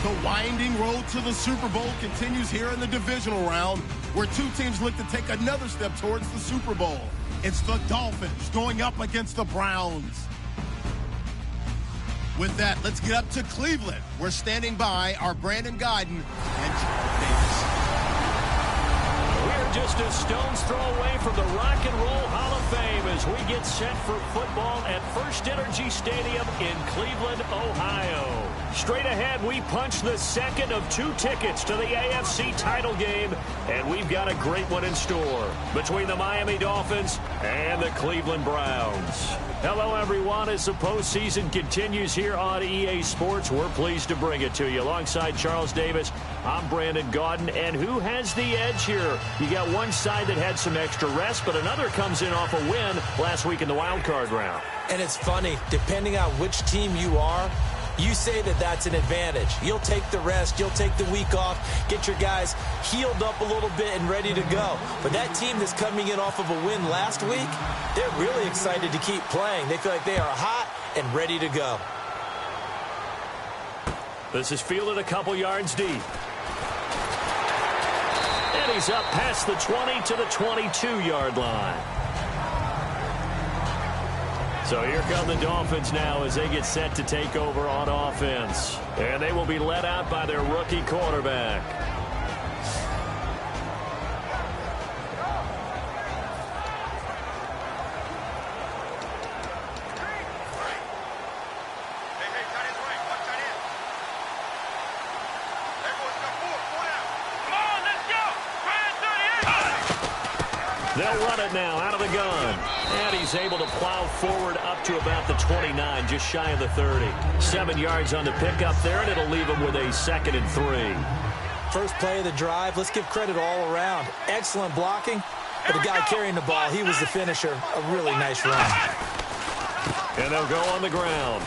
The winding road to the Super Bowl continues here in the divisional round, where two teams look to take another step towards the Super Bowl. It's the Dolphins going up against the Browns. With that, let's get up to Cleveland. We're standing by our Brandon Guyton and Charles Davis. We're just a stone's throw away from the Rock and Roll Hall of Fame as we get set for football at First Energy Stadium in Cleveland, Ohio. Straight ahead, we punch the second of two tickets to the AFC title game, and we've got a great one in store between the Miami Dolphins and the Cleveland Browns. Hello, everyone. As the postseason continues here on EA Sports, we're pleased to bring it to you. Alongside Charles Davis, I'm Brandon Guyton, and who has the edge here? You got one side that had some extra rest, but another comes in off a win last week in the wild card round. And it's funny, depending on which team you are, you say that that's an advantage. You'll take the rest. You'll take the week off. Get your guys healed up a little bit and ready to go. But that team that's coming in off of a win last week, they're really excited to keep playing. They feel like they are hot and ready to go. This is fielded a couple yards deep. And he's up past the 20 to the 22-yard line. So here come the Dolphins now as they get set to take over on offense. And they will be led out by their rookie quarterback. They'll run it now out of the gun. And he's able to plow forward up to about the 29, just shy of the 30. 7 yards on the pickup there, and it'll leave him with a 2nd and 3. First play of the drive, let's give credit all around. Excellent blocking, but the guy carrying the ball, he was the finisher. A really nice run. And they'll go on the ground.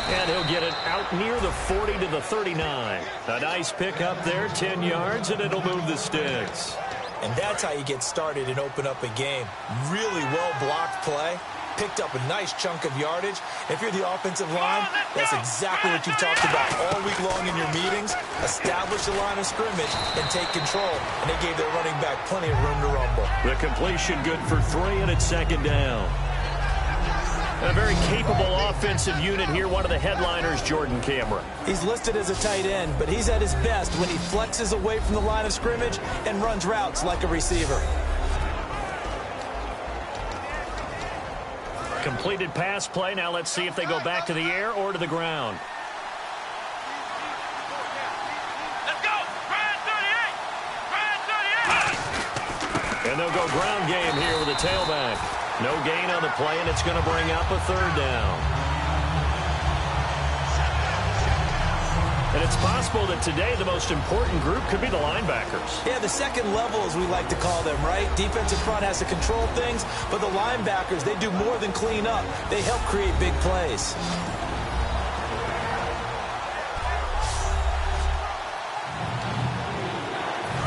And he'll get it out near the 40 to the 39. A nice pickup there, 10 yards, and it'll move the sticks. And that's how you get started and open up a game. Really well-blocked play. Picked up a nice chunk of yardage. If you're the offensive line, that's exactly what you've talked about all week long in your meetings. Establish the line of scrimmage and take control. And they gave their running back plenty of room to rumble. The completion good for 3, and it's 2nd down. A very capable offensive unit here. One of the headliners, Jordan Cameron. He's listed as a tight end, but he's at his best when he flexes away from the line of scrimmage and runs routes like a receiver. Completed pass play. Now let's see if they go back to the air or to the ground. Let's go! Grind 38! And they'll go ground game here with a tailback. No gain on the play, and it's going to bring up a 3rd down. And it's possible that today the most important group could be the linebackers. Yeah, the second level, as we like to call them, right? Defensive front has to control things, but the linebackers, they do more than clean up. They help create big plays.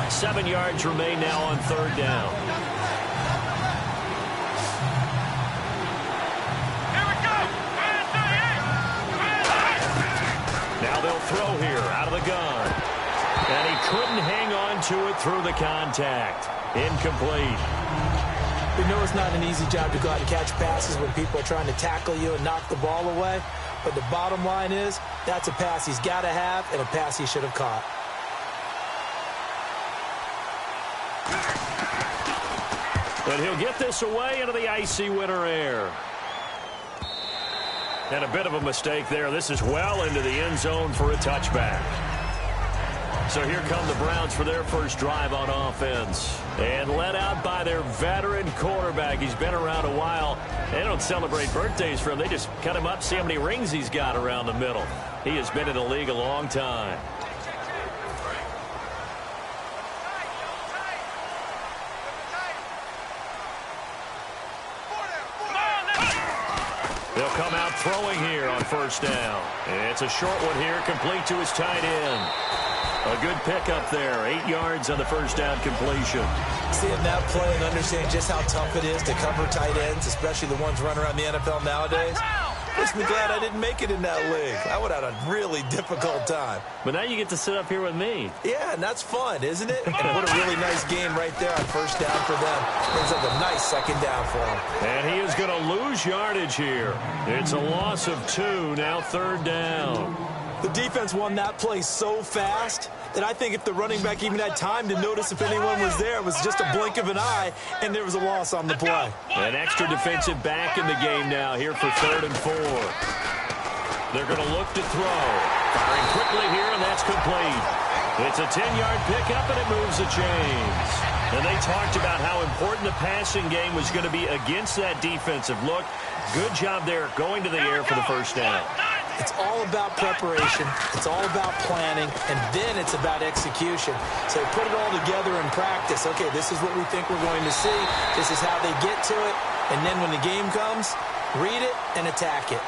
Seven yards remain now on 3rd down. Now they'll throw here out of the gun. And he couldn't hang on to it through the contact. Incomplete. We know it's not an easy job to go out and catch passes when people are trying to tackle you and knock the ball away. But the bottom line is, that's a pass he's got to have and a pass he should have caught. But he'll get this away into the icy winter air. And a bit of a mistake there. This is well into the end zone for a touchback. So here come the Browns for their first drive on offense. And led out by their veteran quarterback. He's been around a while. They don't celebrate birthdays for him. They just cut him up, see how many rings he's got around the middle. He has been in the league a long time. They'll come out throwing here on 1st down. It's a short one here, complete to his tight end. A good pickup there, 8 yards on the 1st down completion. Seeing that play and understanding just how tough it is to cover tight ends, especially the ones running around the NFL nowadays, Makes me glad I didn't make it in that league. I would have had a really difficult time. But now you get to sit up here with me. Yeah, and that's fun, isn't it? And what a really nice game right there on first down for them. Brings up a nice second down for him. And he is going to lose yardage here. It's a loss of 2, now third down. The defense won that play so fast that I think if the running back even had time to notice if anyone was there, it was just a blink of an eye, and there was a loss on the play. An extra defensive back in the game now here for 3rd and 4. They're going to look to throw. Firing quickly here, and that's complete. It's a 10-yard pickup, and it moves the chains. And they talked about how important the passing game was going to be against that defensive look. Good job there going to the air for the first down. It's all about preparation. It's all about planning, and then it's about execution. So put it all together in practice. Okay, this is what we think we're going to see. This is how they get to it. And then when the game comes, read it and attack it.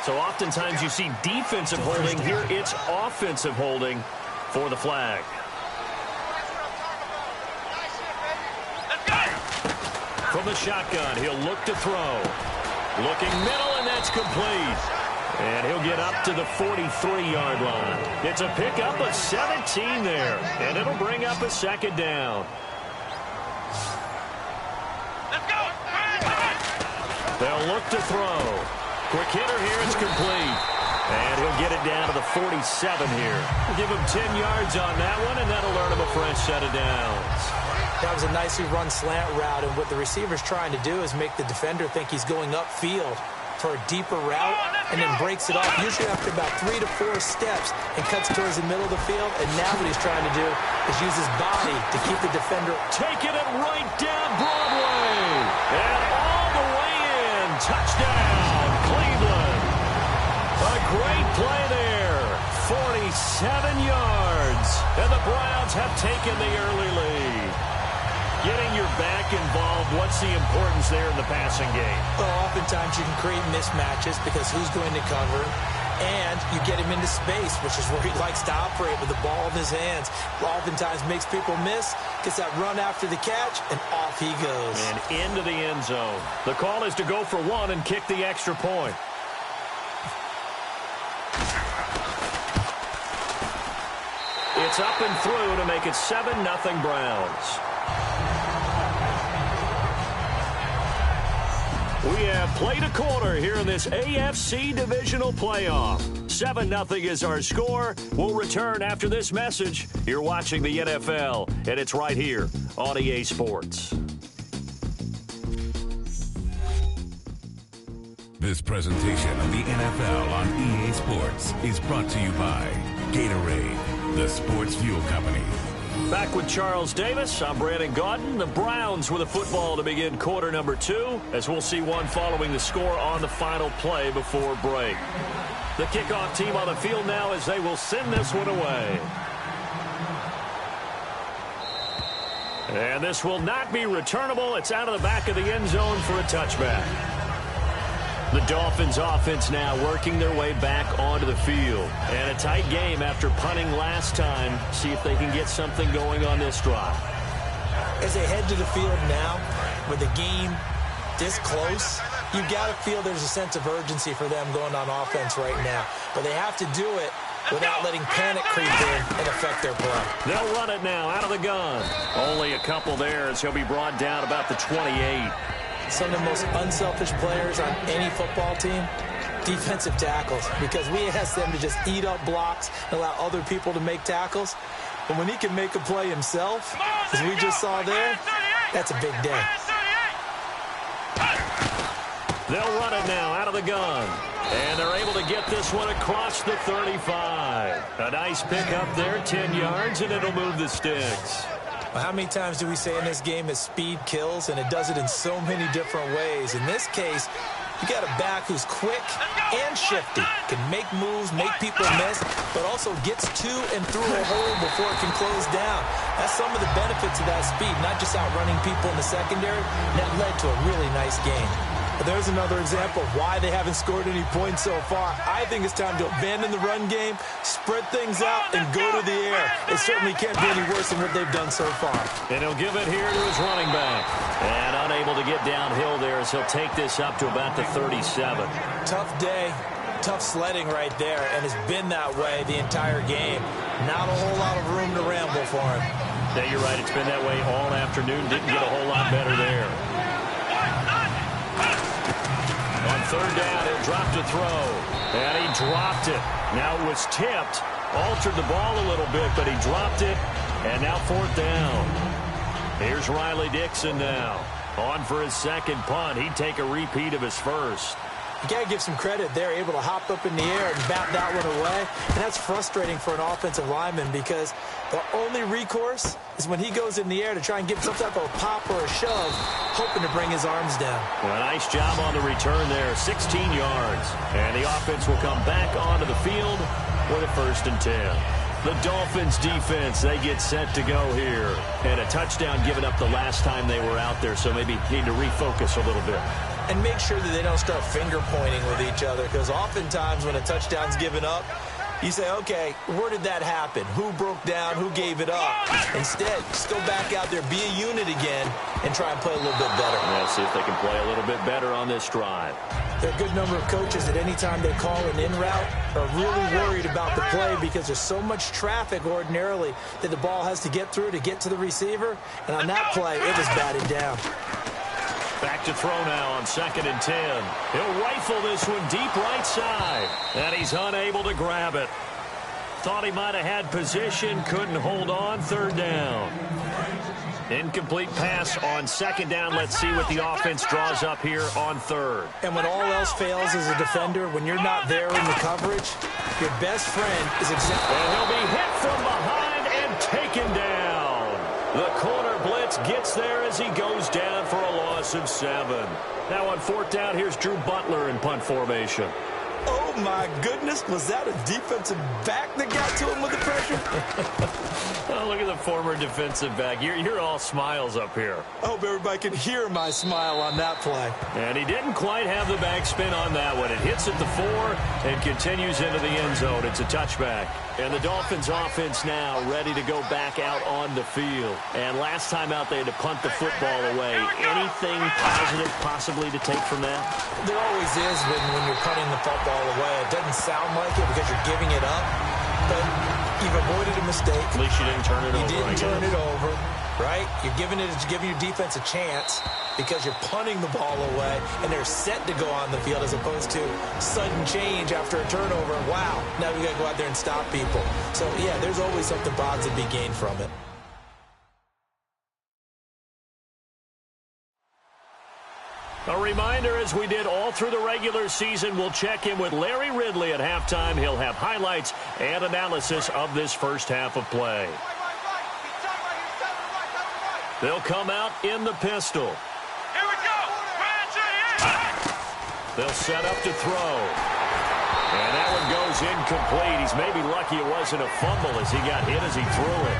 So oftentimes you see defensive holding. Here it's offensive holding for the flag. From the shotgun, he'll look to throw. Looking middle, and that's complete. And he'll get up to the 43-yard line. It's a pickup of 17 there, and it'll bring up a second down. Let's go. They'll look to throw. Quick hitter here, it's complete. And he'll get it down to the 47 here. We'll give him 10 yards on that one, and that'll earn him a fresh set of downs. That was a nicely run slant route, and what the receiver's trying to do is make the defender think he's going upfield for a deeper route, and then breaks it off, usually after about 3 to 4 steps, and cuts towards the middle of the field. And now what he's trying to do is use his body to keep the defender. Taking it right down Broadway. And all the way in. Touchdown, Cleveland. A great play there. 47 yards. And the Browns have taken the early lead. Getting your back involved, what's the importance there in the passing game? Well, oftentimes you can create mismatches because who's going to cover, and you get him into space, which is where he likes to operate with the ball in his hands. Oftentimes makes people miss, gets that run after the catch, and off he goes. And into the end zone. The call is to go for 1 and kick the extra point. It's up and through to make it 7-0 Browns. We have played a quarter here in this AFC Divisional playoff. 7-0 is our score. We'll return after this message. You're watching the NFL, and it's right here on EA Sports. This presentation of the NFL on EA Sports is brought to you by Gatorade, the sports fuel company. Back with Charles Davis, I'm Brandon Gaudin. The Browns with a football to begin quarter number 2, as we'll see one following the score on the final play before break. The kickoff team on the field now as they will send this one away. And this will not be returnable. It's out of the back of the end zone for a touchback. The Dolphins offense now working their way back onto the field. And a tight game after punting last time. See if they can get something going on this drive. As they head to the field now, with the game this close, you've got to feel there's a sense of urgency for them going on offense right now. But they have to do it without letting panic creep in and affect their play. They'll run it now out of the gun. Only a couple there as he'll be brought down about the 28. Some of the most unselfish players on any football team, defensive tackles, because we ask them to just eat up blocks and allow other people to make tackles. But when he can make a play himself, as we just saw there, that's a big day. They'll run it now out of the gun. And they're able to get this one across the 35. A nice pickup there, 10 yards, and it'll move the sticks. Well, how many times do we say in this game that speed kills, and it does it in so many different ways? In this case, you got a back who's quick and shifty, can make moves, make people miss, but also gets to and through a hole before it can close down. That's some of the benefits of that speed, not just outrunning people in the secondary. And that led to a really nice game. There's another example of why they haven't scored any points so far. I think it's time to abandon the run game, spread things out, and go to the air. It certainly can't be any worse than what they've done so far. And he'll give it here to his running back. And unable to get downhill there as he'll take this up to about the 37. Tough day, tough sledding right there, and it's been that way the entire game. Not a whole lot of room to ramble for him. Yeah, you're right. It's been that way all afternoon. Didn't get a whole lot better there. On third down, he'll drop to throw. And he dropped it. Now it was tipped. Altered the ball a little bit, but he dropped it. And now fourth down. Here's Riley Dixon now. On for his second punt. He'd take a repeat of his first. You got to give some credit. They're able to hop up in the air and bat that one away. And that's frustrating for an offensive lineman because the only recourse is when he goes in the air to try and get some type of pop or a shove, hoping to bring his arms down. Well, nice job on the return there, 16 yards. And the offense will come back onto the field with a 1st and 10. The Dolphins defense, they get set to go here. And a touchdown given up the last time they were out there, so maybe need to refocus a little bit. And make sure that they don't start finger-pointing with each other, because oftentimes when a touchdown's given up, you say, okay, where did that happen? Who broke down? Who gave it up? Instead, just go back out there, be a unit again, and try and play a little bit better. Yeah, see if they can play a little bit better on this drive. There are a good number of coaches that any time they call an in route are really worried about the play because there's so much traffic ordinarily that the ball has to get through to get to the receiver. And on that play, it was batted down. Back to throw now on 2nd and 10. He'll rifle this one deep right side. And he's unable to grab it. Thought he might have had position, couldn't hold on. 3rd down. Incomplete pass on 2nd down. Let's see what the offense draws up here on 3rd. And when all else fails as a defender, when you're not there in the coverage, your best friend is exactly. And he'll be hit from behind and taken down. The corner blitz gets there as he goes down for a loss of 7. Now on 4th down, here's Drew Butler in punt formation. Oh, my goodness. Was that a defensive back that got to him with the pressure? Oh, look at the former defensive back. You're all smiles up here. I hope everybody can hear my smile on that play. And he didn't quite have the backspin on that one. It hits at the 4 and continues into the end zone. It's a touchback. And the Dolphins offense now ready to go back out on the field. And last time out, they had to punt the football away. Anything positive possibly to take from that? There always is when you're punting the football away. It doesn't sound like it because you're giving it up, but you've avoided a mistake. At least you didn't turn it over. You didn't turn it over, right? You're giving your defense a chance because you're punting the ball away, and they're set to go on the field as opposed to sudden change after a turnover. Wow, now we got to go out there and stop people. So, yeah, there's always something positive to be gained from it. A reminder, as we did all through the regular season, we'll check in with Larry Ridley at halftime. He'll have highlights and analysis of this first half of play. They'll come out in the pistol. Here we go. They'll set up to throw. And that one goes incomplete. He's maybe lucky it wasn't a fumble as he got hit as he threw it.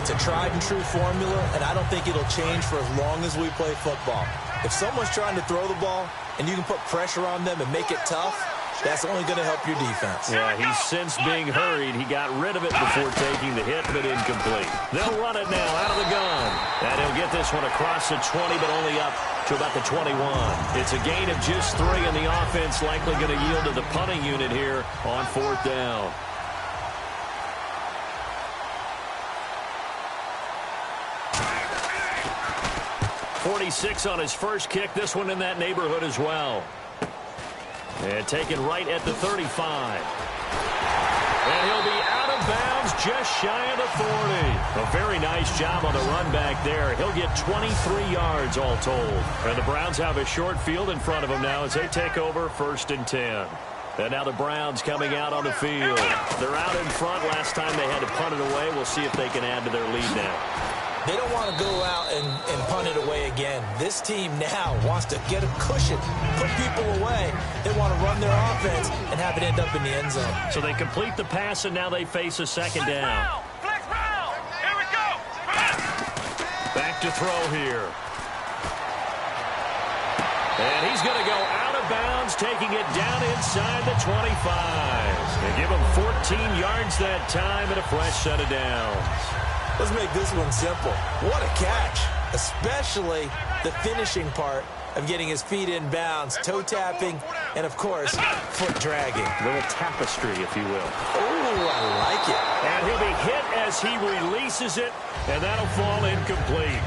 It's a tried and true formula, and I don't think it'll change for as long as we play football. If someone's trying to throw the ball and you can put pressure on them and make it tough, that's only going to help your defense. Yeah, he's since being hurried. He got rid of it before taking the hit, but incomplete. They'll run it now out of the gun. And he'll get this one across the 20, but only up to about the 21. It's a gain of just 3, and the offense likely going to yield to the punting unit here on 4th down. .46 on his first kick. This one in that neighborhood as well. And taken right at the 35. And he'll be out of bounds just shy of the 40. A very nice job on the run back there. He'll get 23 yards all told. And the Browns have a short field in front of them now as they take over 1st and 10. And now the Browns coming out on the field. They're out in front. Last time they had to punt it away. We'll see if they can add to their lead now. They don't want to go out and punt it away again. This team now wants to get a cushion, put people away. They want to run their offense and have it end up in the end zone. So they complete the pass, and now they face a 2nd down. Flex round. Here we go. Back to throw here. And he's going to go out of bounds, taking it down inside the 25. They give him 14 yards that time and a fresh set of downs. Let's make this one simple. What a catch, especially the finishing part of getting his feet in bounds, toe tapping, and of course, foot dragging. A little tapestry, if you will. Oh, I like it. And he'll be hit as he releases it, and that'll fall incomplete.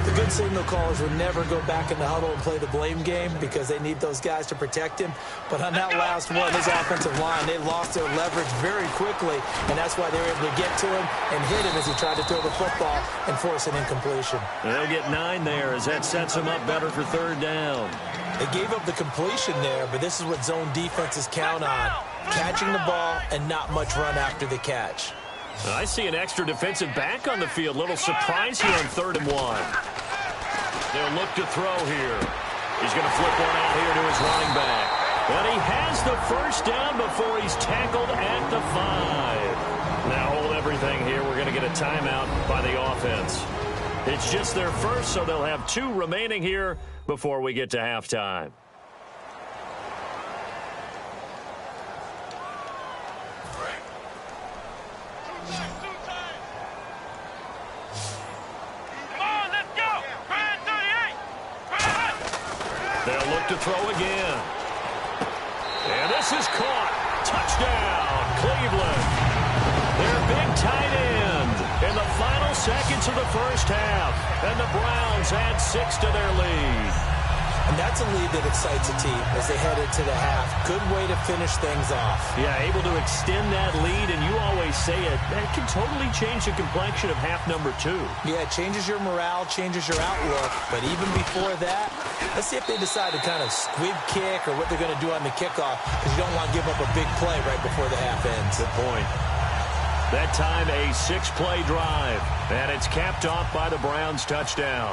The good signal callers would never go back in the huddle and play the blame game because they need those guys to protect him. But on that last one, his offensive line, they lost their leverage very quickly, and that's why they were able to get to him and hit him as he tried to throw the football and force an incompletion. They'll get 9 there as that sets him up better for third down. They gave up the completion there, but this is what zone defenses count on. Catching the ball and not much run after the catch. I see an extra defensive back on the field. Little surprise here on 3rd and 1. They'll look to throw here. He's going to flip one out here to his running back. And he has the first down before he's tackled at the 5. Now hold everything here. We're going to get a timeout by the offense. It's just their first, so they'll have 2 remaining here before we get to halftime. They'll look to throw again. And this is caught. Touchdown, Cleveland. Their big tight end in the final seconds of the first half. And the Browns add 6 to their lead. And that's a lead that excites a team as they head into the half. Good way to finish things off. Yeah, able to extend that lead, and you always say it. That can totally change the complexion of half number 2. Yeah, it changes your morale, changes your outlook. But even before that, let's see if they decide to kind of squib kick or what they're going to do on the kickoff, because you don't want to give up a big play right before the half ends. Good point. That time a 6-play drive, and it's capped off by the Browns touchdown.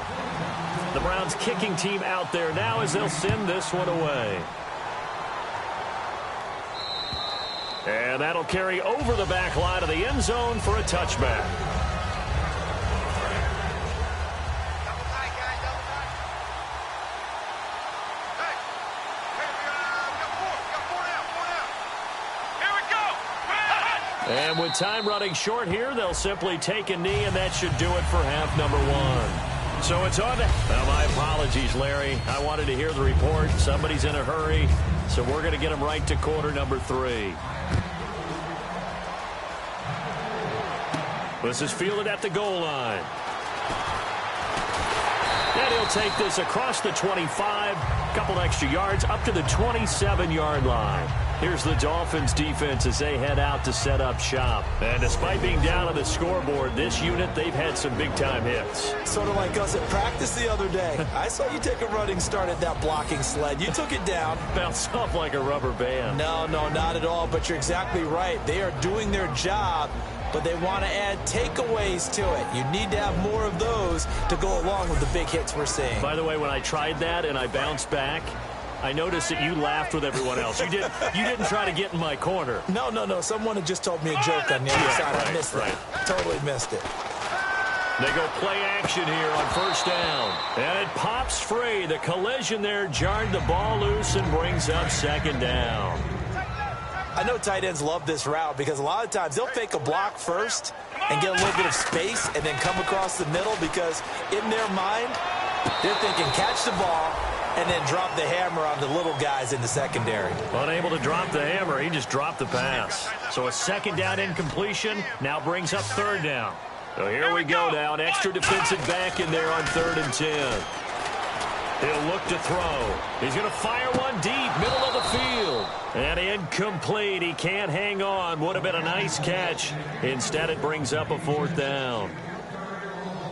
The Browns kicking team out there now as they'll send this one away. And that'll carry over the back line of the end zone for a touchback. And with time running short here, they'll simply take a knee, and that should do it for half number 1. So it's on to... Well, my apologies, Larry. I wanted to hear the report. Somebody's in a hurry, so we're going to get him right to quarter number 3. This is fielded at the goal line. And he'll take this across the 25, couple extra yards, up to the 27-yard line. Here's the Dolphins defense as they head out to set up shop. And despite being down on the scoreboard, this unit, they've had some big-time hits. Sort of like us at practice the other day. I saw you take a running start at that blocking sled. You took it down. Bounced off like a rubber band. No, not at all, but you're exactly right. They are doing their job, but they want to add takeaways to it. You need to have more of those to go along with the big hits we're seeing. By the way, when I tried that and I bounced back, I noticed that you laughed with everyone else. You didn't try to get in my corner. No. Someone had just told me a joke on the other side. I missed that. Totally missed it. They go play action here on first down. And it pops free. The collision there jarred the ball loose and brings up second down. I know tight ends love this route because a lot of times they'll fake a block first and get a little bit of space and then come across the middle because in their mind, they're thinking catch the ball and then drop the hammer on the little guys in the secondary. Unable to drop the hammer, he just dropped the pass. So a second down incompletion now brings up third down. So here we go now, an extra defensive back in there on 3rd and 10. He'll look to throw. He's going to fire one deep, middle of the field. And incomplete. He can't hang on. Would have been a nice catch. Instead, it brings up a 4th down.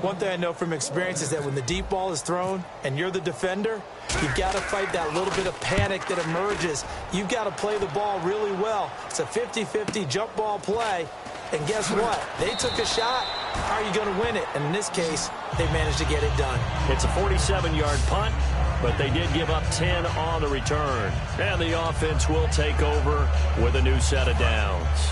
One thing I know from experience is that when the deep ball is thrown and you're the defender, you've got to fight that little bit of panic that emerges. You've got to play the ball really well. It's a 50-50 jump ball play. And guess what? They took a shot. How are you going to win it? And in this case, they managed to get it done. It's a 47-yard punt, but they did give up 10 on the return. And the offense will take over with a new set of downs.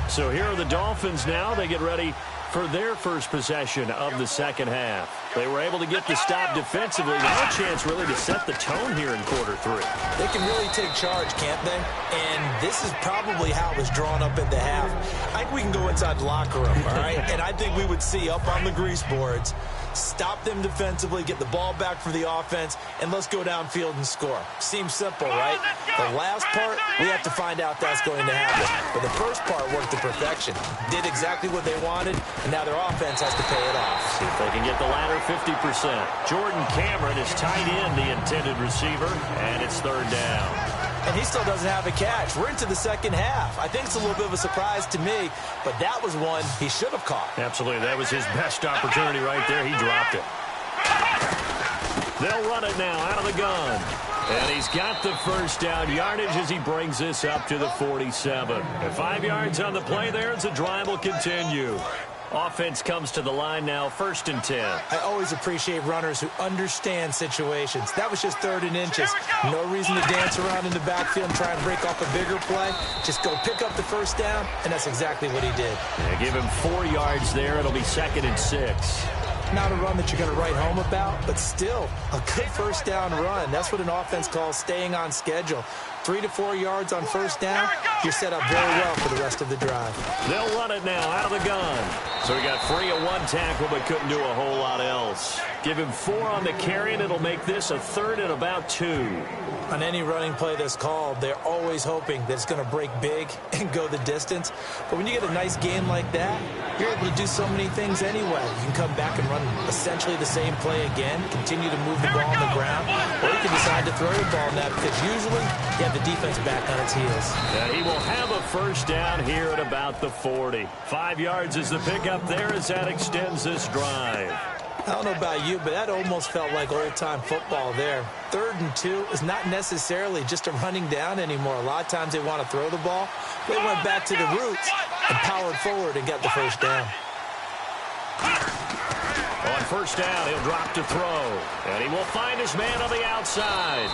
So here are the Dolphins now. They get ready for their first possession of the second half. They were able to get the stop defensively. Now a chance really to set the tone here in quarter 3. They can really take charge, can't they? And this is probably how it was drawn up at the half. I think we can go inside the locker room, all right? And I think we would see up on the grease boards, stop them defensively, get the ball back for the offense, and let's go downfield and score. Seems simple, right? The last part, we have to find out that's going to happen. But the first part worked to perfection. Did exactly what they wanted, and now their offense has to pay it off. See if they can get the latter 50%. Jordan Cameron is tight end, the intended receiver, and it's 3rd down. And he still doesn't have a catch. We're into the second half. I think it's a little bit of a surprise to me, but that was one he should have caught. Absolutely. That was his best opportunity right there. He dropped it. They'll run it now out of the gun. And he's got the first down yardage as he brings this up to the 47. And 5 yards on the play there as the drive will continue. Offense comes to the line now, 1st and 10. I always appreciate runners who understand situations. That was just 3rd and inches. No reason to dance around in the backfield and try and break off a bigger play. Just go pick up the first down, and that's exactly what he did. Yeah, give him 4 yards there. It'll be 2nd and 6. Not a run that you're going to write home about, but still a good first down run. That's what an offense calls staying on schedule. 3 to 4 yards on first down, you're set up very well for the rest of the drive. They'll run it now out of the gun. So he got free of 1 tackle but couldn't do a whole lot else. Give him 4 on the carry, and it'll make this a 3rd and about 2. On any running play that's called, they're always hoping that it's going to break big and go the distance. But when you get a nice game like that, you're able to do so many things anyway. You can come back and run essentially the same play again, continue to move the ball on the ground, or you can decide to throw the ball now because usually you have the defense back on its heels. And he will have a first down here at about the 40. 5 yards is the pickup there as that extends this drive. I don't know about you, but that almost felt like old-time football there. 3rd and 2 is not necessarily just a running down anymore. A lot of times they want to throw the ball. They went back to the roots and powered forward and got the first down. On first down, he'll drop to throw. And he will find his man on the outside.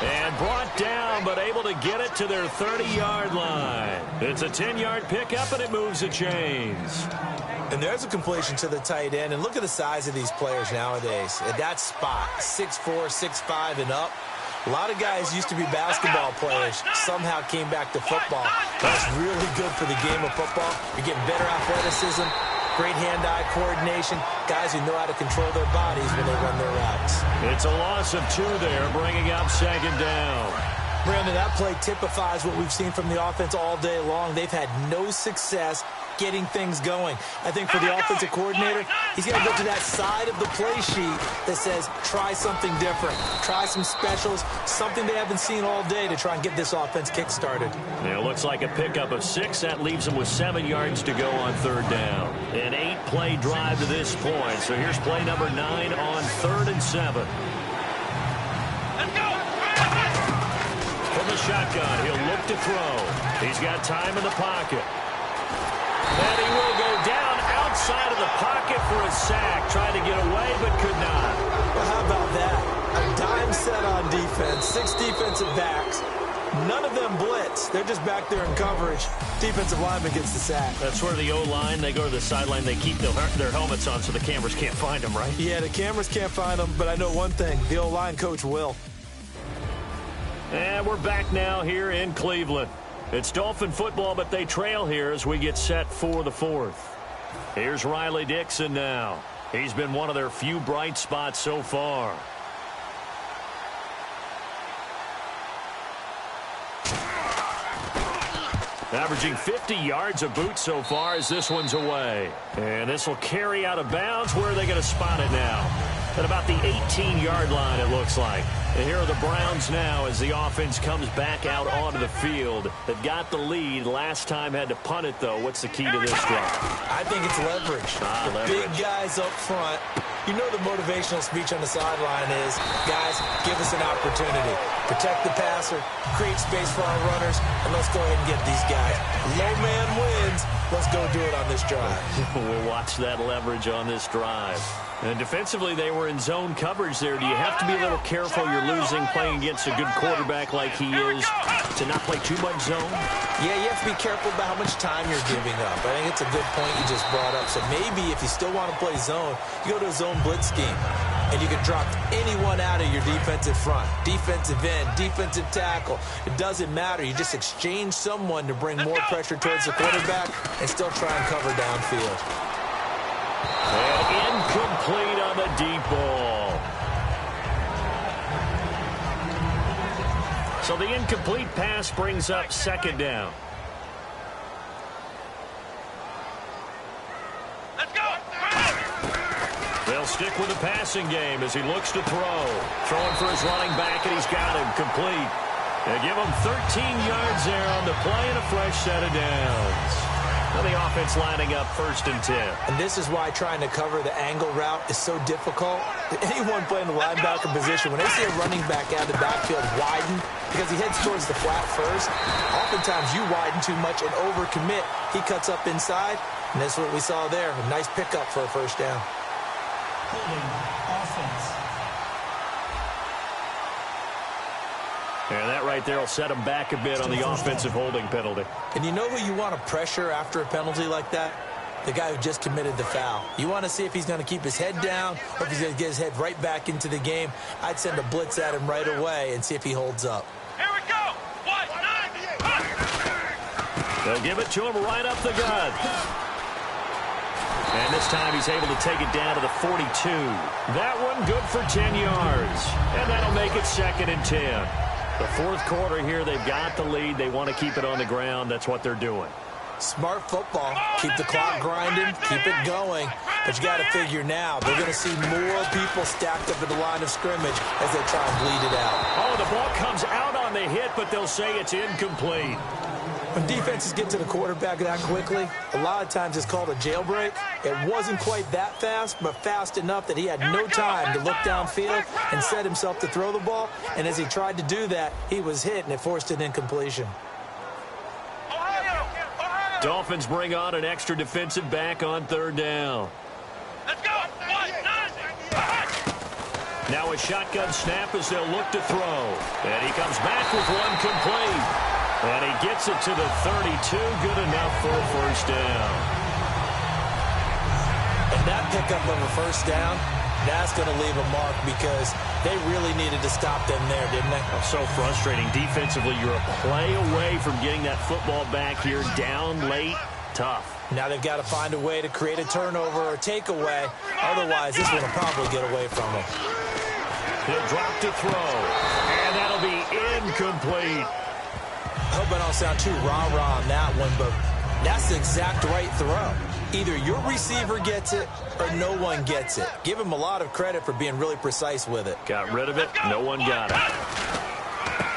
And brought down, but able to get it to their 30-yard line. It's a 10-yard pickup, and it moves the chains. And there's a completion to the tight end. And look at the size of these players nowadays. At that spot, 6'4", 6'5", and up. A lot of guys used to be basketball players, somehow came back to football. That's really good for the game of football. You're getting better athleticism, great hand-eye coordination, guys who know how to control their bodies when they run their routes. It's a loss of 2 there, bringing up 2nd down. Brandon, that play typifies what we've seen from the offense all day long. They've had no success getting things going. I think for the offensive coordinator, he's going to go to that side of the play sheet that says, try something different. Try some specials, something they haven't seen all day to try and get this offense kick-started. Yeah, it looks like a pickup of 6. That leaves them with 7 yards to go on 3rd down. An 8-play drive to this point. So here's play number 9 on 3rd and 7. Let's go! From the shotgun, he'll look to throw. He's got time in the pocket. And he will go down outside of the pocket for a sack. Tried to get away, but could not. Well, how about that? A dime set on defense. 6 defensive backs. None of them blitz. They're just back there in coverage. Defensive lineman gets the sack. That's where the O-line, they go to the sideline, they keep their helmets on so the cameras can't find them, right? Yeah, the cameras can't find them, but I know one thing. The O-line coach will. And we're back now here in Cleveland. It's Dolphin football, but they trail here as we get set for the 4th. Here's Riley Dixon now. He's been one of their few bright spots so far. Averaging 50 yards a boot so far as this one's away. And this will carry out of bounds. Where are they going to spot it now? At about the 18-yard line, it looks like. And here are the Browns now as the offense comes back out onto the field. They've got the lead. Last time had to punt it, though. What's the key to this drive? I think it's leverage. Leverage. Big guys up front. You know the motivational speech on the sideline is, guys, give us an opportunity. protect the passer, create space for our runners, and let's go ahead and get these guys. Low man wins. Let's go do it on this drive. We'll watch that leverage on this drive. And defensively, they were in zone coverage there. Do you have to be a little careful? You're losing playing against a good quarterback like he is to not play too much zone? Yeah, you have to be careful about how much time you're giving up. I think it's a good point you just brought up. So maybe if you still want to play zone, you go to a zone blitz scheme. And you can drop anyone out of your defensive front. Defensive end, defensive tackle. It doesn't matter. You just exchange someone to bring more pressure towards the quarterback and still try and cover downfield. And incomplete on the deep ball. So the incomplete pass brings up second down. They'll stick with the passing game as he looks to throw. Throwing for his running back, and he's got him complete. They give him 13 yards there on the play and a fresh set of downs. Now the offense lining up 1st and 10. And this is why trying to cover the angle route is so difficult. Anyone playing the linebacker position, when they see a running back out of the backfield widen, because he heads towards the flat first, oftentimes you widen too much and overcommit. He cuts up inside, and that's what we saw there. A nice pickup for a first down. Offense. And that right there will set him back a bit on the offensive holding penalty. And you know who you want to pressure after a penalty like that? The guy who just committed the foul. You want to see if he's going to keep his head down or if he's going to get his head right back into the game. I'd send a blitz at him right away and see if he holds up. Here we go. 1-9. They'll give it to him right up the gut. And this time he's able to take it down to the 42. That one good for 10 yards. And that'll make it 2nd and 10. The 4th quarter here, they've got the lead. They want to keep it on the ground. That's what they're doing. Smart football. Keep the clock grinding. Keep it going. But you got to figure now, they're going to see more people stacked up at the line of scrimmage as they try and bleed it out. Oh, the ball comes out on the hit, but they'll say it's incomplete. When defenses get to the quarterback that quickly, a lot of times it's called a jailbreak. It wasn't quite that fast, but fast enough that he had no time to look downfield and set himself to throw the ball. And as he tried to do that, he was hit, and it forced an incompletion. Dolphins bring on an extra defensive back on 3rd down. Let's go. 1-9. Now a shotgun snap as they'll look to throw. And he comes back with one complete. And he gets it to the 32. Good enough for a first down. And that pickup of a first down, that's going to leave a mark because they really needed to stop them there, didn't they? Oh, so frustrating. Defensively, you're a play away from getting that football back here down late. Tough. Now they've got to find a way to create a turnover or takeaway. Otherwise, this one will probably get away from them. He'll drop to throw. And that'll be incomplete. I hope I don't sound too rah-rah on that one, but that's the exact right throw. Either your receiver gets it or no one gets it. Give him a lot of credit for being really precise with it. Got rid of it. No one got it.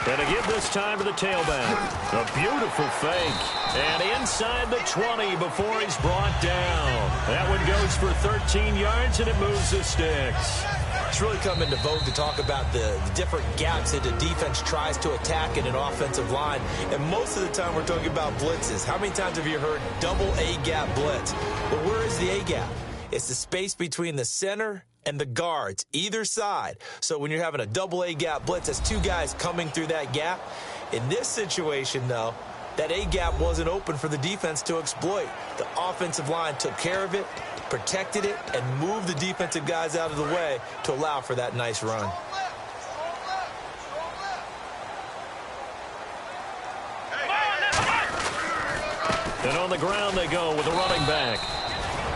And to give this time to the tailback. A beautiful fake. And inside the 20 before he's brought down. That one goes for 13 yards, and it moves the sticks. It's really come into vogue to talk about the different gaps that the defense tries to attack in an offensive line. And most of the time we're talking about blitzes. How many times have you heard double A-gap blitz? Well, where is the A-gap? It's the space between the center and the guards, either side. So when you're having a double A-gap blitz, that's two guys coming through that gap. In this situation, though, that A-gap wasn't open for the defense to exploit. The offensive line took care of it, protected it, and moved the defensive guys out of the way to allow for that nice run. And on the ground they go with a running back.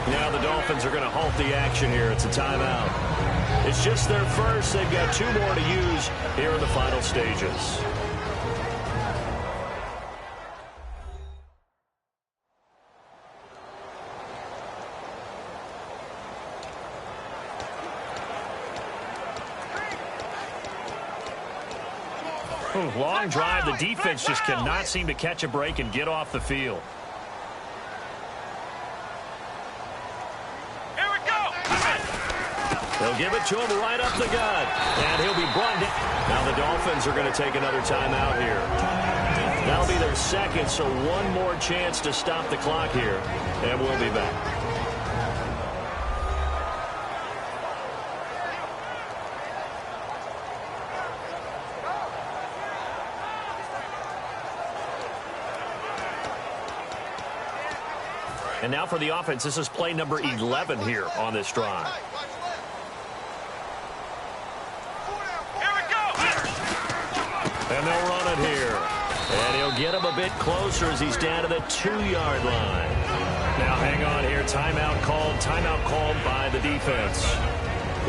Now the Dolphins are going to halt the action here. It's a timeout. It's just their first. They've got 2 more to use here in the final stages. Long drive. The defense just cannot seem to catch a break and get off the field. Here we go. They'll give it to him right up the gut. And he'll be brought down. Now the Dolphins are going to take another timeout here. That'll be their second, so one more chance to stop the clock here. And we'll be back. And now for the offense, this is play number 11 here on this drive. Here we go. And they'll run it here. And he'll get him a bit closer as he's down to the 2-yard line. Now hang on here. Timeout called by the defense.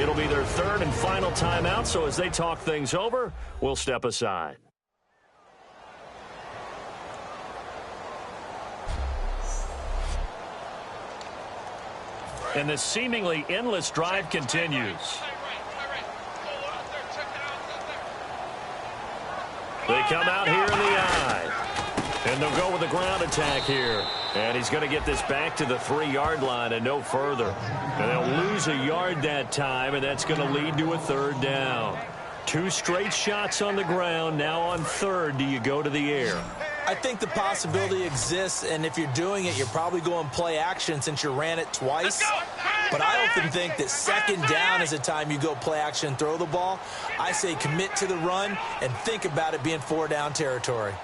It'll be their third and final timeout, so as they talk things over, we'll step aside. And the seemingly endless drive continues. They come out here in the I. And they'll go with the ground attack here. And he's going to get this back to the 3-yard line and no further. And they'll lose a yard that time, and that's going to lead to a third down. 2 straight shots on the ground. Now on third, do you go to the air? I think the possibility exists, and if you're doing it, you're probably going play action since you ran it twice. But I often think that second down is the time you go play action and throw the ball. I say commit to the run and think about it being 4-down territory.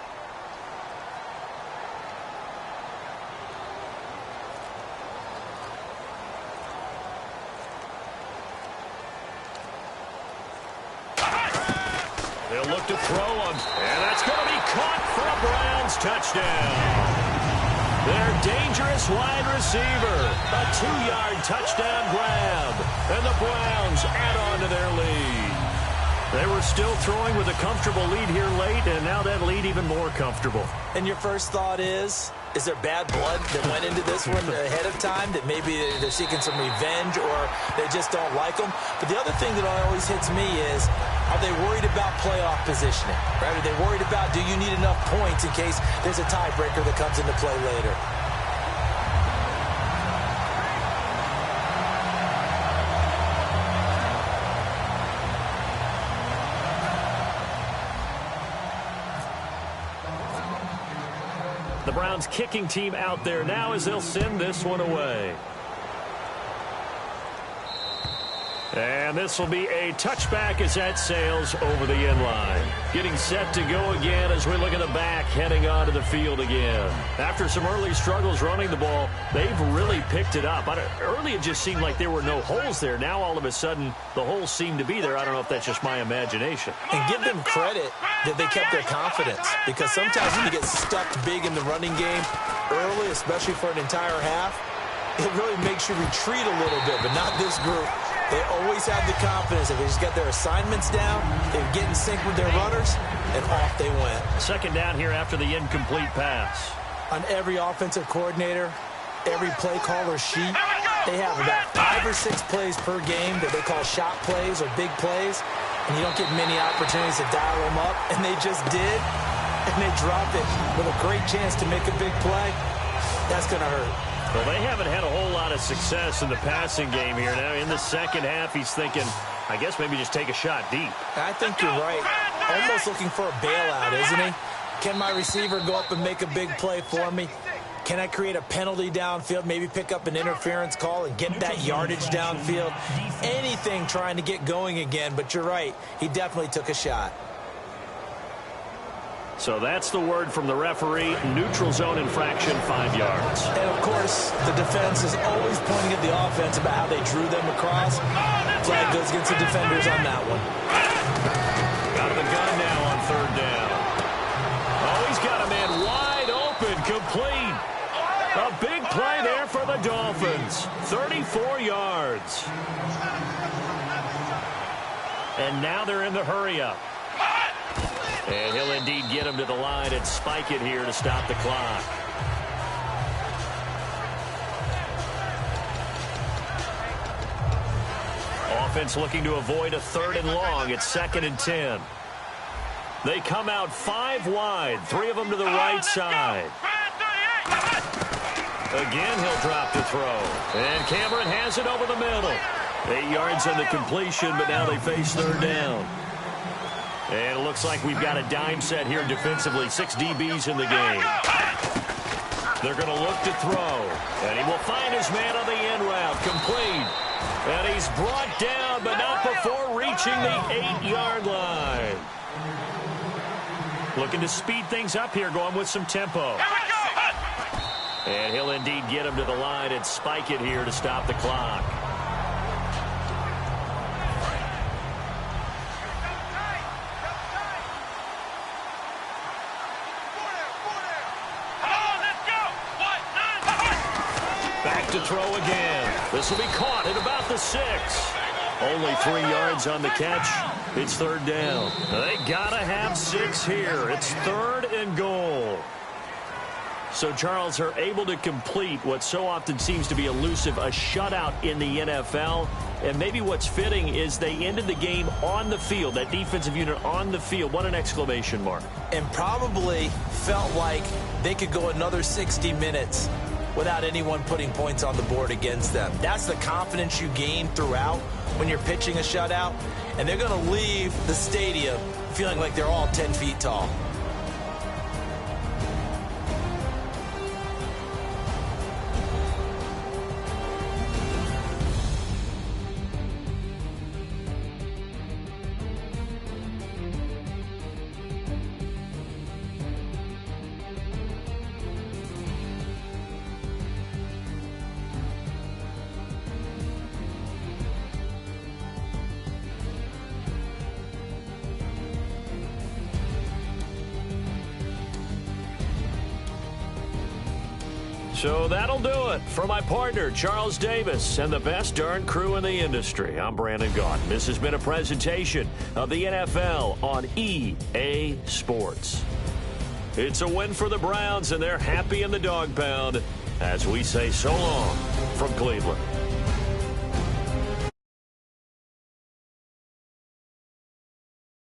They'll look to throw him, and that's going to be caught for a Browns touchdown. Their dangerous wide receiver, a 2-yard touchdown grab, and the Browns add on to their lead. They were still throwing with a comfortable lead here late, and now that lead even more comfortable. And your first thought is there bad blood that went into this one ahead of time, that maybe they're seeking some revenge or they just don't like them? But the other thing that always hits me is, are they worried about playoff positioning? Right? Are they worried about, do you need enough points in case there's a tiebreaker that comes into play later? The Browns kicking team out there now as they'll send this one away. And this will be a touchback as that sails over the end line. Getting set to go again as we look at the back heading onto the field again. After some early struggles running the ball, they've really picked it up. Early it just seemed like there were no holes there. Now all of a sudden the holes seem to be there. I don't know if that's just my imagination. And give them credit that they kept their confidence, because sometimes when you get stuck big in the running game early, especially for an entire half, it really makes you retreat a little bit, but not this group. They always have the confidence. If they just got their assignments down, they get in sync with their runners, and off they went. Second down here after the incomplete pass. On every offensive coordinator, every play caller sheet, they have about 5 or 6 plays per game that they call shot plays or big plays, and you don't get many opportunities to dial them up, and they just did, and they drop it with a great chance to make a big play. That's going to hurt. Well, they haven't had a whole lot of success in the passing game here. Now, in the second half, he's thinking, I guess maybe just take a shot deep. I think you're right. Almost looking for a bailout, isn't he? Can my receiver go up and make a big play for me? Can I create a penalty downfield, maybe pick up an interference call and get that yardage downfield? Anything trying to get going again, but you're right. He definitely took a shot. So that's the word from the referee. Neutral zone infraction, 5 yards. And, of course, the defense is always pointing at the offense about how they drew them across. Flag goes against the defenders on that one. Out of the gun now on third down. Oh, he's got a man wide open, complete. A big play there for the Dolphins. 34 yards. And now they're in the hurry-up. And he'll indeed get him to the line and spike it here to stop the clock. Offense looking to avoid a 3rd and long. It's 2nd and 10. They come out 5 wide, 3 of them to the right side. Again, he'll drop the throw. And Cameron has it over the middle. 8 yards on the completion, but now they face third down. And it looks like we've got a dime set here defensively. 6 DBs in the game. They're going to look to throw. And he will find his man on the end route. Complete. And he's brought down, but not before reaching the 8-yard line. Looking to speed things up here, going with some tempo. And he'll indeed get him to the line and spike it here to stop the clock. Back to throw again. This will be caught at about the 6. Only 3 yards on the catch. It's third down. They gotta have 6 here. It's 3rd and goal. So, Charles, are able to complete what so often seems to be elusive, a shutout in the NFL. And maybe what's fitting is they ended the game on the field, that defensive unit on the field. What an exclamation mark. And probably felt like they could go another 60 minutes without anyone putting points on the board against them. That's the confidence you gain throughout when you're pitching a shutout. And they're going to leave the stadium feeling like they're all 10 feet tall. So that'll do it for my partner, Charles Davis, and the best darn crew in the industry. I'm Brandon Gaudin. This has been a presentation of the NFL on EA Sports. It's a win for the Browns, and they're happy in the dog pound as we say so long from Cleveland.